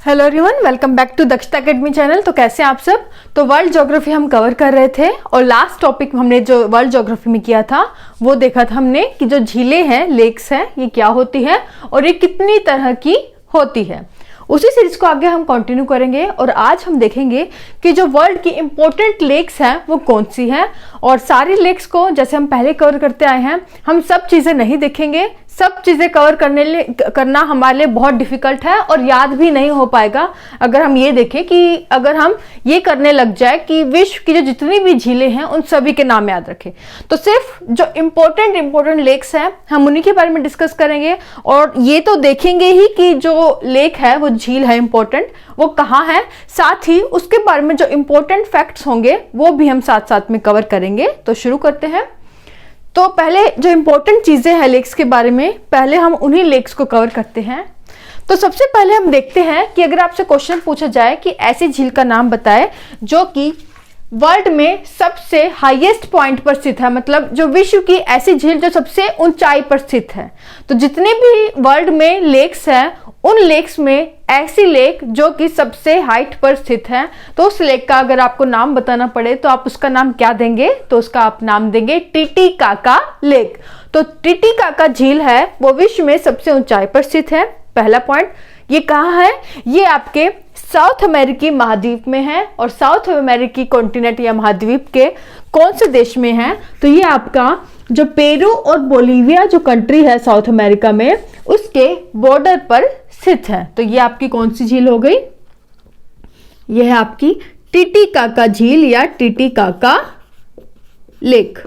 Hello everyone, welcome back to Dakshata academy channel. तो कैसे हैं आप सब। तो वर्ल्ड ज्योग्राफी हम कवर कर रहे थे और लास्ट टॉपिक हमने जो वर्ल्ड ज्योग्राफी में किया था वो देखा था हमने कि जो झीलें हैं, लेक्स हैं, ये क्या होती है और ये कितनी तरह की होती है। उसी सीरीज को आगे हम कंटिन्यू करेंगे और आज हम देखेंगे कि जो वर्ल्ड की इंपॉर्टेंट लेक्स हैं वो कौन सी हैं। और सारी लेक्स को जैसे हम पहले कवर करते आए हैं, हम सब चीज़ें नहीं देखेंगे। सब चीज़ें कवर करना हमारे लिए बहुत डिफिकल्ट है और याद भी नहीं हो पाएगा अगर हम ये देखें कि अगर हम ये करने लग जाए कि विश्व की जो जितनी भी झीलें हैं उन सभी के नाम याद रखें। तो सिर्फ जो इम्पोर्टेंट लेक्स हैं हम उन्हीं के बारे में डिस्कस करेंगे और ये तो देखेंगे ही कि जो लेक है, वो झील है इम्पोर्टेंट, वो कहाँ है। साथ ही उसके बारे में जो इम्पोर्टेंट फैक्ट्स होंगे वो भी हम साथ साथ में कवर करेंगे। तो शुरू करते हैं। तो पहले जो इंपॉर्टेंट चीजें हैं लेक्स के बारे में, पहले हम उन्हीं लेक्स को कवर करते हैं। तो सबसे पहले हम देखते हैं कि अगर आपसे क्वेश्चन पूछा जाए कि ऐसी झील का नाम बताए जो कि वर्ल्ड में सबसे हाईएस्ट पॉइंट पर स्थित है, मतलब जो विश्व की ऐसी झील जो सबसे ऊंचाई पर स्थित है। तो जितने भी वर्ल्ड में लेक्स हैं उन लेक्स में ऐसी लेक जो कि सबसे हाइट पर स्थित है, तो उस लेक का अगर आपको नाम बताना पड़े तो आप उसका नाम क्या देंगे? तो उसका आप नाम देंगे टिटिकाका लेक। तो टिटिकाका झील है वो विश्व में सबसे ऊंचाई पर स्थित है। पहला पॉइंट, ये कहाँ है? ये आपके साउथ अमेरिकी महाद्वीप में है। और साउथ अमेरिकी कॉन्टिनेंट या महाद्वीप के कौन से देश में है? तो ये आपका जो पेरू और बोलीविया जो कंट्री है साउथ अमेरिका में, उसके बॉर्डर पर स्थित है। तो ये आपकी कौन सी झील हो गई? ये है आपकी टिटिकाका झील या टिटिकाका लेक,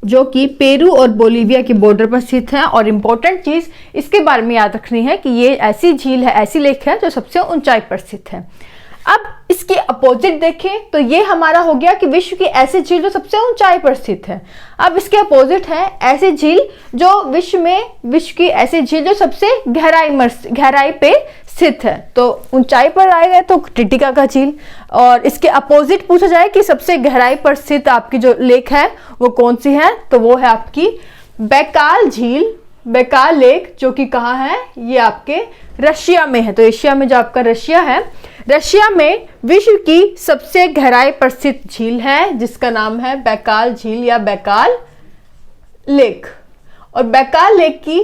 जो कि पेरू और बोलीविया के बॉर्डर पर स्थित है। और इंपॉर्टेंट चीज इसके बारे में याद रखनी है कि ये ऐसी झील है, ऐसी लेक है जो सबसे ऊंचाई पर स्थित है। अब इसके अपोजिट देखें तो ये हमारा हो गया कि विश्व की ऐसी झील जो सबसे ऊंचाई पर स्थित है। अब इसके अपोजिट है ऐसी झील जो विश्व की ऐसी झील जो सबसे गहराई पे स्थित है। तो ऊंचाई पर आएगा तो टिटिकाका झील, और इसके अपोजिट पूछा जाए कि सबसे गहराई पर स्थित आपकी जो लेक है वो कौन सी है, तो वो है आपकी बैकाल झील, बैकाल लेक, जो कि कहाँ है? ये आपके रशिया में है। तो एशिया में जो आपका रशिया है, रशिया में विश्व की सबसे गहराई पर स्थित झील है जिसका नाम है बैकाल झील या बैकाल लेक। और बैकाल लेक की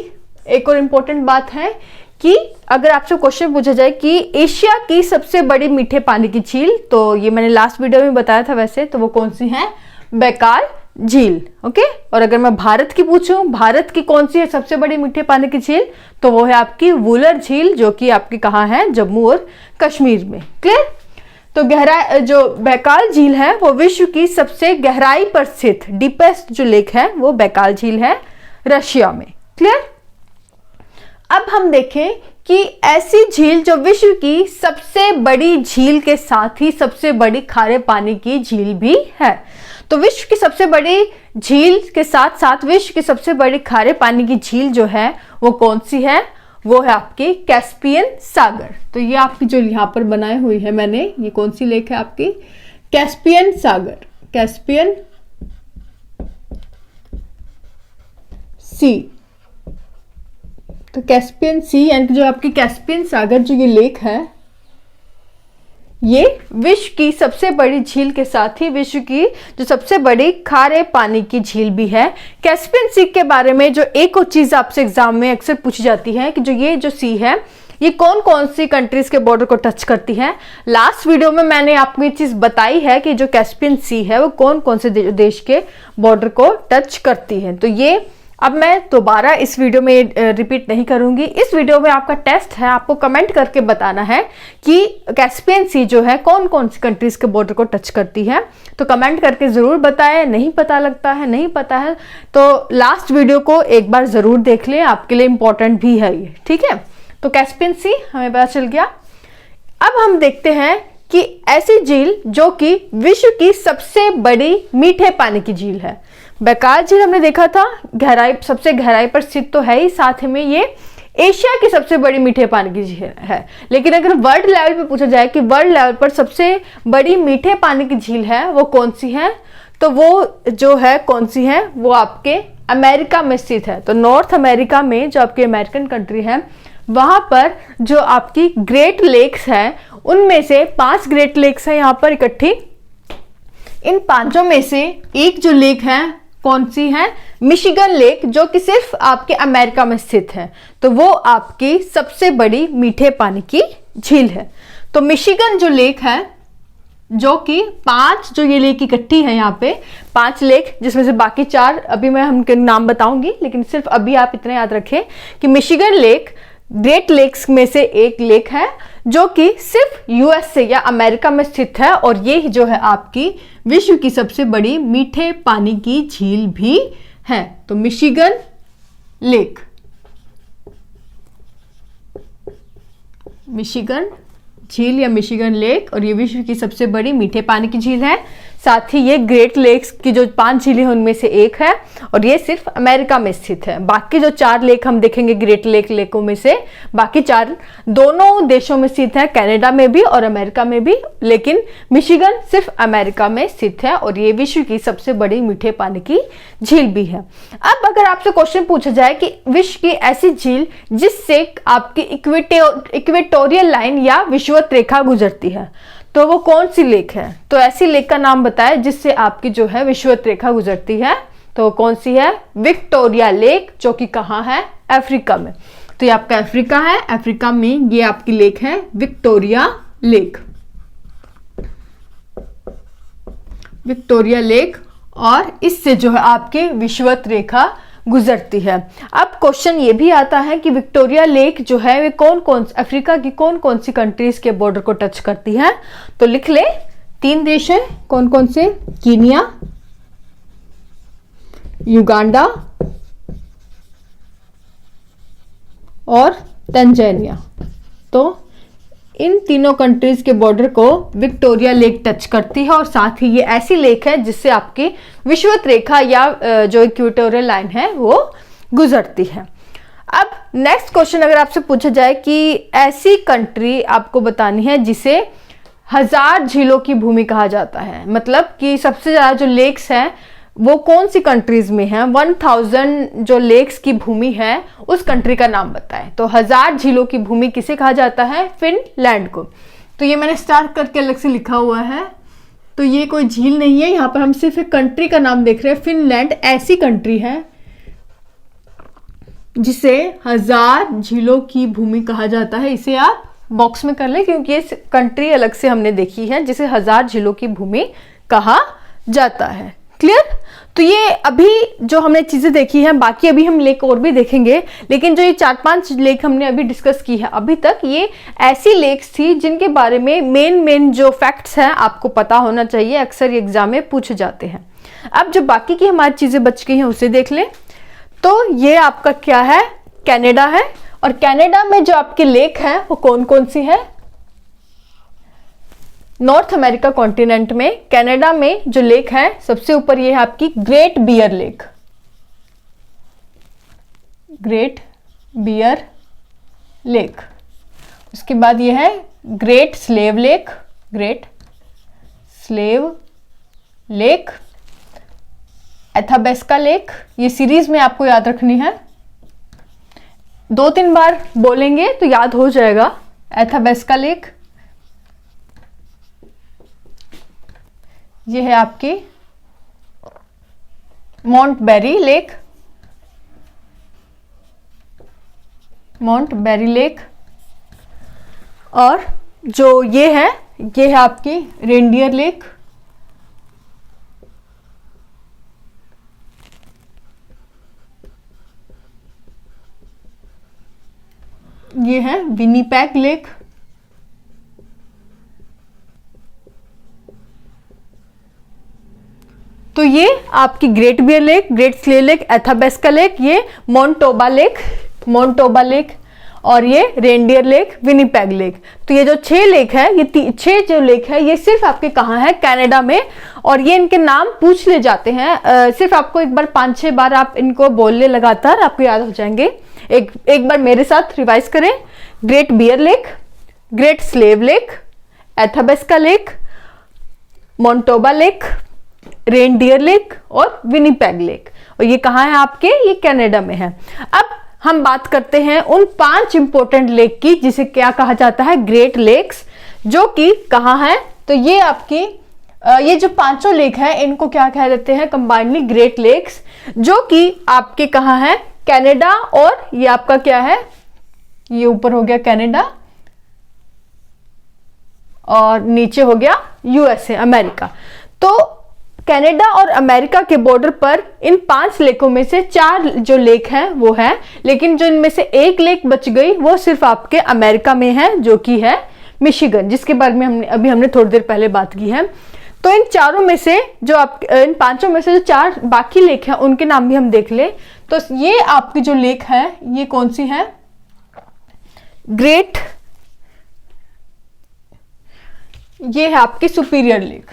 एक और इम्पोर्टेंट बात है कि अगर आपसे क्वेश्चन पूछा जाए कि एशिया की सबसे बड़ी मीठे पानी की झील, तो ये मैंने लास्ट वीडियो में बताया था वैसे, तो वो कौन सी है? बैकाल झील। ओके। और अगर मैं भारत की पूछूं, भारत की कौन सी है सबसे बड़ी मीठे पानी की झील, तो वो है आपकी वुलर झील, जो कि आपकी कहाँ है? जम्मू और कश्मीर में। क्लियर। तो जो बैकाल झील है वो विश्व की सबसे गहराई पर स्थित डीपेस्ट जो लेक है वो बैकाल झील है रशिया में। क्लियर। अब हम देखें कि ऐसी झील जो विश्व की सबसे बड़ी झील के साथ ही सबसे बड़ी खारे पानी की झील भी है। तो विश्व की सबसे बड़ी झील के साथ साथ विश्व की सबसे बड़ी खारे पानी की झील जो है वो कौन सी है? वो है आपकी कैस्पियन सागर। तो ये आपकी जो यहाँ पर बनाई हुई है मैंने, ये कौन सी लेक है आपकी? कैस्पियन सागर, कैस्पियन सी। तो कैस्पियन सी यानी कि जो आपकी कैस्पियन सागर जो ये लेक है, ये विश्व की सबसे बड़ी झील के साथ ही विश्व की जो सबसे बड़ी खारे पानी की झील भी है। कैस्पियन सी के बारे में जो एक और चीज आपसे एग्जाम में अक्सर पूछी जाती है कि ये जो सी है ये कौन कौन सी कंट्रीज के बॉर्डर को टच करती है। लास्ट वीडियो में मैंने आपको ये चीज बताई है कि जो कैस्पियन सी है वो कौन कौन से देश के बॉर्डर को टच करती है। तो ये अब मैं दोबारा इस वीडियो में रिपीट नहीं करूंगी। इस वीडियो में आपका टेस्ट है, आपको कमेंट करके बताना है कि कैस्पियन सी जो है कौन कौन सी कंट्रीज के बॉर्डर को टच करती है। तो कमेंट करके जरूर बताएं। नहीं पता लगता है, नहीं पता है तो लास्ट वीडियो को एक बार जरूर देख लें, आपके लिए इंपॉर्टेंट भी है ये। ठीक है। तो कैस्पियन सी हमें पता चल गया। अब हम देखते हैं कि ऐसी झील जो कि विश्व की सबसे बड़ी मीठे पानी की झील है। बैकाल झील हमने देखा था सबसे गहराई पर स्थित तो है ही, साथ में ये एशिया की सबसे बड़ी मीठे पानी की झील है। लेकिन अगर वर्ल्ड लेवल पे पूछा जाए कि वर्ल्ड लेवल पर सबसे बड़ी मीठे पानी की झील है वो कौन सी है, तो वो जो है कौन सी है? वो आपके अमेरिका में स्थित है। तो नॉर्थ अमेरिका में जो आपकी अमेरिकन कंट्री है वहां पर जो आपकी ग्रेट लेक्स है उनमें से 5 ग्रेट लेक्स है यहाँ पर इकट्ठी। इन 5 में से एक जो लेक है कौन सी है? मिशिगन लेक, जो कि सिर्फ आपके अमेरिका में स्थित है। तो वो आपकी सबसे बड़ी मीठे पानी की झील है। तो मिशिगन जो लेक है, जो कि 5 जो ये लेक इकट्ठी है यहाँ पे 5 लेक, जिसमें से बाकी 4 अभी मैं उनके नाम बताऊंगी, लेकिन सिर्फ अभी आप इतना याद रखें कि मिशिगन लेक ग्रेट लेक्स में से एक लेक है जो कि सिर्फ यूएस से या अमेरिका में स्थित है, और ये जो है आपकी विश्व की सबसे बड़ी मीठे पानी की झील भी है। तो मिशिगन लेक, मिशिगन झील या मिशिगन लेक, और ये विश्व की सबसे बड़ी मीठे पानी की झील है। साथ ही ये ग्रेट लेक्स की जो 5 झीलें हैं उनमें से एक है, और ये सिर्फ अमेरिका में स्थित है। बाकी जो 4 लेक हम देखेंगे ग्रेट लेकों में से बाकी 4 दोनों देशों में स्थित है, कनाडा में भी और अमेरिका में भी, लेकिन मिशिगन सिर्फ अमेरिका में स्थित है, और ये विश्व की सबसे बड़ी मीठे पानी की झील भी है। अब अगर आपसे क्वेश्चन पूछा जाए कि विश्व की ऐसी झील जिससे आपकी इक्वेटोरियल लाइन या विषुवत रेखा गुजरती है, तो वो कौन सी लेक है? तो ऐसी लेक का नाम बताए जिससे आपकी जो है विषुवत रेखा गुजरती है। तो कौन सी है? विक्टोरिया लेक, जो कि कहाँ है? अफ्रीका में। तो ये आपका अफ्रीका है, अफ्रीका में ये आपकी लेक है विक्टोरिया लेक, विक्टोरिया लेक, और इससे जो है आपके विषुवत रेखा गुजरती है। अब क्वेश्चन ये भी आता है कि विक्टोरिया लेक जो है वे अफ्रीका की कौन कौन सी कंट्रीज के बॉर्डर को टच करती है? तो लिख ले, 3 देश है। कौन कौन से? कीनिया, युगांडा और तंजानिया। तो इन तीनों कंट्रीज के बॉर्डर को विक्टोरिया लेक टच करती है, और साथ ही ये ऐसी लेक है जिससे आपकी विषुवत रेखा या जो इक्वेटोरियल लाइन है वो गुजरती है। अब नेक्स्ट क्वेश्चन अगर आपसे पूछा जाए कि ऐसी कंट्री आपको बतानी है जिसे 1000 झीलों की भूमि कहा जाता है, मतलब कि सबसे ज्यादा जो लेक्स हैं वो कौन सी कंट्रीज में है, 1000 जो लेक्स की भूमि है उस कंट्री का नाम बताएं। तो 1000 झीलों की भूमि किसे कहा जाता है? फिनलैंड को। तो ये मैंने स्टार करके अलग से लिखा हुआ है, तो ये कोई झील नहीं है, यहाँ पर हम सिर्फ एक कंट्री का नाम देख रहे हैं। फिनलैंड ऐसी कंट्री है जिसे 1000 झीलों की भूमि कहा जाता है। इसे आप बॉक्स में कर ले, क्योंकि ये कंट्री अलग से हमने देखी है जिसे 1000 झीलों की भूमि कहा जाता है। क्लियर? तो ये अभी जो हमने चीजें देखी हैं, बाकी अभी हम लेक और भी देखेंगे, लेकिन जो ये 4-5 लेक हमने अभी डिस्कस की है अभी तक, ये ऐसी लेक्स थी जिनके बारे में मेन जो फैक्ट्स हैं आपको पता होना चाहिए, अक्सर एग्जाम में पूछे जाते हैं। अब जो बाकी की हमारी चीजें बच गई हैं उसे देख लें। तो ये आपका क्या है? कनाडा है, और कनाडा में जो आपकी लेक है वो कौन कौन सी है? नॉर्थ अमेरिका कॉन्टिनेंट में कनाडा में जो लेक है सबसे ऊपर ये है आपकी great bear lake, great bear lake. उसके बाद ये है great slave lake, great slave lake, Athabasca lake. ये सीरीज में आपको याद रखनी है, 2-3 बार बोलेंगे तो याद हो जाएगा। एथाबेस्का लेक, ये है आपकी मॉन्टबेरी लेक, मॉन्टबेरी लेक, और जो ये है आपकी रेनडियर लेक, ये है विनीपेग लेक, तो ये आपकी great bear lake, great slave lake, Athabasca lake, ये मोंटोबा लेक, और ये रेनडियर लेक, विनीपेग लेक। तो ये जो 6 लेक है, ये 6 जो लेक है ये सिर्फ आपके कहाँ है? कनाडा में, और ये इनके नाम पूछ ले जाते हैं। सिर्फ आपको एक बार 5-6 बार आप इनको बोल ले लगातार, आपको याद हो जाएंगे। एक बार मेरे साथ रिवाइज करें। Great bear lake, great slave lake, Athabasca lake, Manitoba lake, reindeer lake और विनीपेग लेक। और ये कहाँ है आपके? ये कनाडा में है। अब हम बात करते हैं उन 5 इंपॉर्टेंट लेक की जिसे क्या कहा जाता है, ग्रेट लेक्स, जो कि कहाँ है। तो ये आपकी ये जो पांचों लेक है इनको क्या कह देते हैं, कंबाइनली ग्रेट लेक्स, जो कि आपके कहाँ है, कनाडा, और ये आपका क्या है, ये ऊपर हो गया कनाडा और नीचे हो गया यूएसए, अमेरिका। तो कनाडा और अमेरिका के बॉर्डर पर इन 5 लेकों में से 4 जो लेक हैं वो है, लेकिन जो इनमें से एक लेक बच गई वो सिर्फ आपके अमेरिका में है, जो कि है मिशिगन, जिसके बारे में हमने थोड़ी देर पहले बात की है। तो इन चारों में से जो इन 5 में से जो 4 बाकी लेक हैं उनके नाम भी हम देख ले। तो ये आपकी जो लेक है ये कौन सी है, ग्रेट, ये है आपकी सुपीरियर लेक।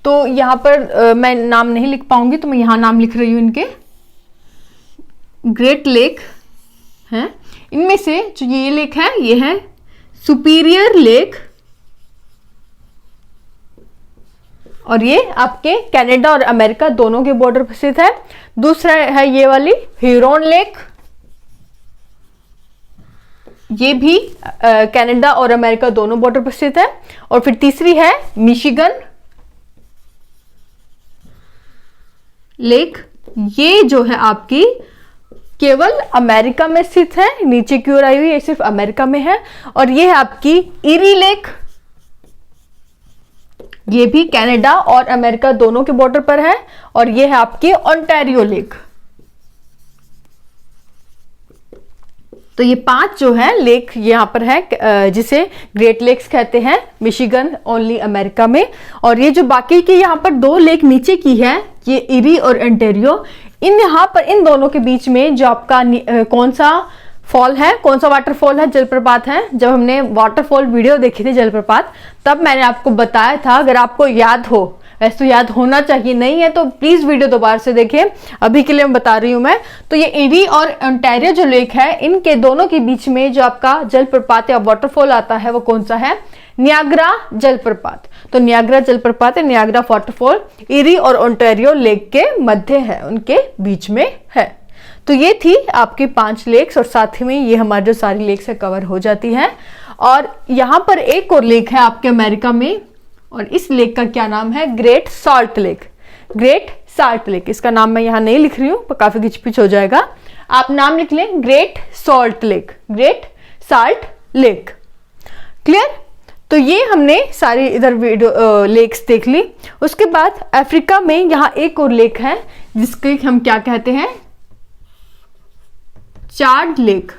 तो यहां पर मैं नाम नहीं लिख पाऊंगी तो मैं यहां नाम लिख रही हूं इनके, ग्रेट लेक हैं। इनमें से जो ये लेक है ये है सुपीरियर लेक, और ये आपके कनाडा और अमेरिका दोनों के बॉर्डर पर स्थित है। दूसरा है ये वाली ह्यूरॉन लेक, ये भी कनाडा और अमेरिका दोनों बॉर्डर पर स्थित है। और फिर तीसरी है मिशिगन लेक, ये जो है आपकी केवल अमेरिका में स्थित है, नीचे की ओर आई हुई, ये सिर्फ अमेरिका में है। और ये है आपकी इरी लेक, ये भी कनाडा और अमेरिका दोनों के बॉर्डर पर है। और ये है आपकी ओंटारियो लेक। तो ये 5 जो है लेक यहाँ पर है जिसे ग्रेट लेक्स कहते हैं, मिशिगन ओनली अमेरिका में। और ये जो बाकी की यहाँ पर 2 लेक नीचे की है, ये इरी और ओंटारियो, इन यहाँ पर इन दोनों के बीच में जो आपका कौन सा फॉल है, कौन सा वाटरफॉल है, जलप्रपात है। जब हमने वाटरफॉल वीडियो देखी थी जलप्रपात, तब मैंने आपको बताया था, अगर आपको याद हो, वैसे तो याद होना चाहिए, नहीं है तो प्लीज वीडियो दोबारा से देखें, अभी के लिए मैं बता रही हूं मैं। तो ये इरी और ओंटारियो जो लेक है, इनके दोनों के बीच में जो आपका जलप्रपात या वाटरफॉल आता है वो कौन सा है, नियाग्रा जलप्रपात। तो नियाग्रा जलप्रपात है, नियाग्रा वाटरफॉल इरी और ओंटारियो लेक के मध्य है, उनके बीच में है। तो ये थी आपकी 5 लेक्स, और साथ ही में ये हमारी जो सारी लेक्स है कवर हो जाती है। और यहाँ पर एक और लेक है आपके अमेरिका में, और इस लेक का क्या नाम है, great salt lake. Great salt lake, इसका नाम मैं यहाँ नहीं लिख रही हूँ, काफी घिचपिच हो जाएगा, आप नाम लिख लें great salt lake, great salt lake. Clear. तो ये हमने सारी इधर वीडियो लेक्स देख ली। उसके बाद अफ्रीका में यहाँ एक और लेक है जिसके हम क्या कहते हैं, चाड लेक।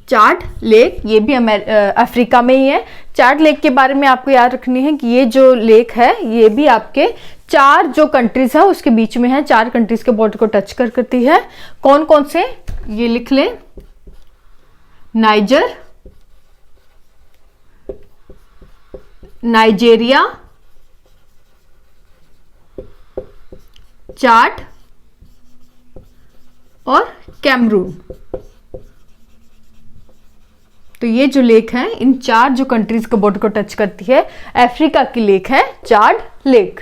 चाड लेक ये भी अफ्रीका में ही है। चाड लेक के बारे में आपको याद रखनी है कि ये जो लेक है ये भी आपके 4 जो कंट्रीज है उसके बीच में है, 4 कंट्रीज के बॉर्डर को टच करती है। कौन कौन से, ये लिख लें, नाइजर, नाइजेरिया, चाड और कैमरून। तो ये जो लेक है इन 4 जो कंट्रीज के बॉर्डर को टच करती है, अफ्रीका की लेक है चाड लेक।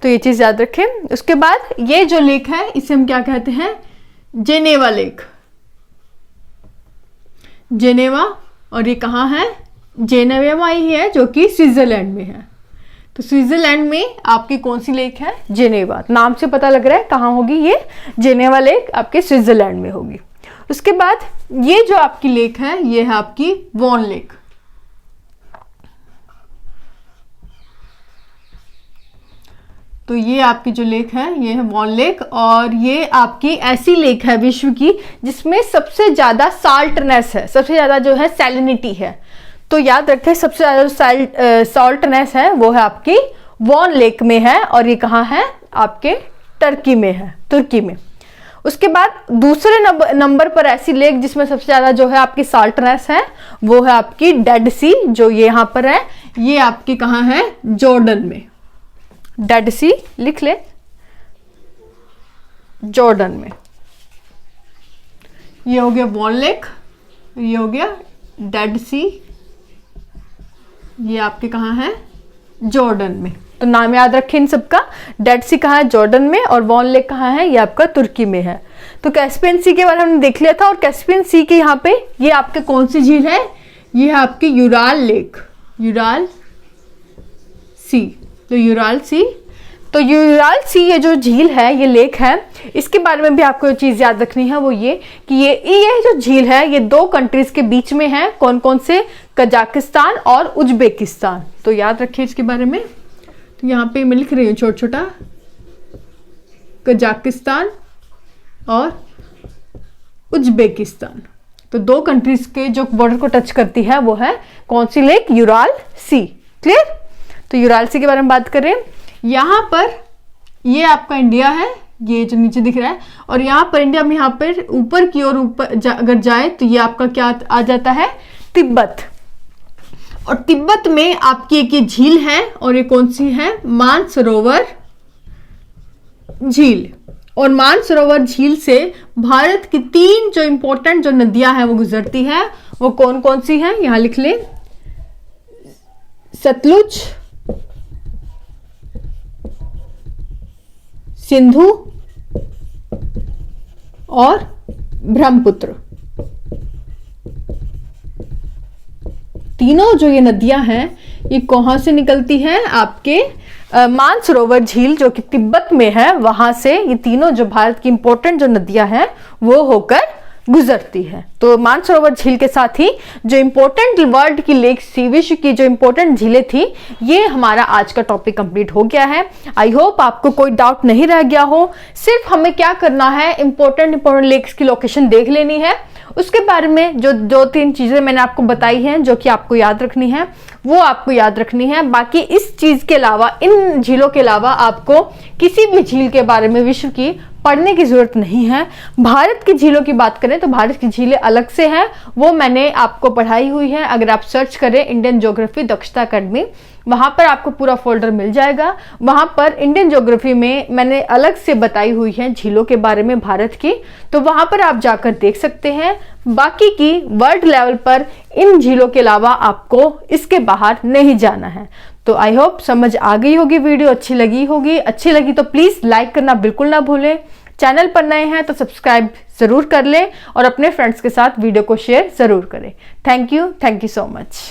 तो ये चीज याद रखें। उसके बाद ये जो लेक है इसे हम क्या कहते हैं, जेनेवा लेक। जेनेवा, और ये कहाँ है, जेनेवा ही है जो कि स्विट्जरलैंड में है। तो स्विट्जरलैंड में आपकी कौन सी लेक है, जेनेवा। नाम से पता लग रहा है कहाँ होगी, ये जेनेवा लेक आपके स्विट्जरलैंड में होगी। उसके बाद ये जो आपकी लेक है ये है आपकी वॉन लेक। तो ये आपकी जो लेक है ये है वॉन लेक, और ये आपकी ऐसी लेक है विश्व की जिसमें सबसे ज्यादा साल्टनेस है, सबसे ज्यादा जो है सैलिनिटी है। तो याद रखें सबसे ज्यादा सॉल्टनेस है वो है आपकी वॉन लेक में है, और ये कहाँ है, आपके टर्की में है, तुर्की में। उसके बाद दूसरे नंबर पर ऐसी लेक जिसमें सबसे ज्यादा जो है आपकी साल्टनेस है वो है आपकी डेड सी, जो ये यहाँ पर है, ये आपकी कहाँ है, जॉर्डन में। डेड सी लिख ले, जॉर्डन में। ये हो गया वॉन लेक, ये हो गया डेड सी, ये आपके कहाँ है, जॉर्डन में। तो नाम याद रखें इन सबका, डेड सी कहाँ है, जॉर्डन में, और वॉन लेक कहाँ है, ये आपका तुर्की में है। तो कैस्पियन सी के बारे में हमने देख लिया था। और कैस्पियन सी के यहाँ पे ये आपके कौन सी झील है, ये है आपकी यूराल लेक, यूराल सी। तो यूराल सी, तो यूराल सी ये जो झील है, ये लेक है, इसके बारे में भी आपको एक चीज़ याद रखनी है, वो ये कि ये जो झील है ये दो कंट्रीज के बीच में है। कौन कौन से, कजाकिस्तान और उज्बेकिस्तान। तो याद रखिए इसके बारे में। तो यहाँ पे मैं लिख रही हूँ छोटा छोटा, कजाकिस्तान और उज्बेकिस्तान। तो दो कंट्रीज के जो बॉर्डर को टच करती है वो है कौन सी लेक, यूराल सी। क्लियर। तो यूराल सी के बारे में बात करें, यहाँ पर ये आपका इंडिया है, ये जो नीचे दिख रहा है, और यहाँ पर इंडिया में यहाँ पर ऊपर की ओर अगर जाए तो ये आपका क्या आ जाता है, तिब्बत। और तिब्बत में आपकी एक ये झील है, और ये कौन सी है, मानसरोवर झील। और मानसरोवर झील से भारत की 3 जो इंपॉर्टेंट जो नदियां हैं वो गुजरती है। वो कौन कौन सी हैं, यहां लिख लें, सतलुज, सिंधु और ब्रह्मपुत्र। तीनों जो ये नदियां हैं ये कहां से निकलती हैं, आपके मानसरोवर झील जो कि तिब्बत में है, वहां से ये तीनों जो भारत की इंपॉर्टेंट जो नदियां हैं वो होकर गुजरती है। तो मानसरोवर झील के साथ ही जो इंपॉर्टेंट वर्ल्ड की लेक थी, विश्व की जो इंपॉर्टेंट झीलें थी, ये हमारा आज का टॉपिक कंप्लीट हो गया है। आई होप आपको कोई डाउट नहीं रह गया हो। सिर्फ हमें क्या करना है, इंपॉर्टेंट लेक्स की लोकेशन देख लेनी है, उसके बारे में जो 2-3 चीजें मैंने आपको बताई हैं जो कि आपको याद रखनी है, वो आपको याद रखनी है। बाकी इस चीज के अलावा, इन झीलों के अलावा आपको किसी भी झील के बारे में विश्व की पढ़ने की जरूरत नहीं है। भारत की झीलों की बात करें तो भारत की झीलें अलग से हैं, वो मैंने आपको पढ़ाई हुई है। अगर आप सर्च करें इंडियन ज्योग्राफी दक्षता अकेडमी, वहां पर आपको पूरा फोल्डर मिल जाएगा। वहां पर इंडियन ज्योग्राफी में मैंने अलग से बताई हुई है झीलों के बारे में भारत की, तो वहां पर आप जाकर देख सकते हैं। बाकी की वर्ल्ड लेवल पर इन झीलों के अलावा आपको इसके बाहर नहीं जाना है। तो आई होप समझ आ गई होगी, वीडियो अच्छी लगी होगी। अच्छी लगी तो प्लीज लाइक करना बिल्कुल ना भूलें। चैनल पर नए हैं तो सब्सक्राइब जरूर कर लें और अपने फ्रेंड्स के साथ वीडियो को शेयर जरूर करें। Thank you so much.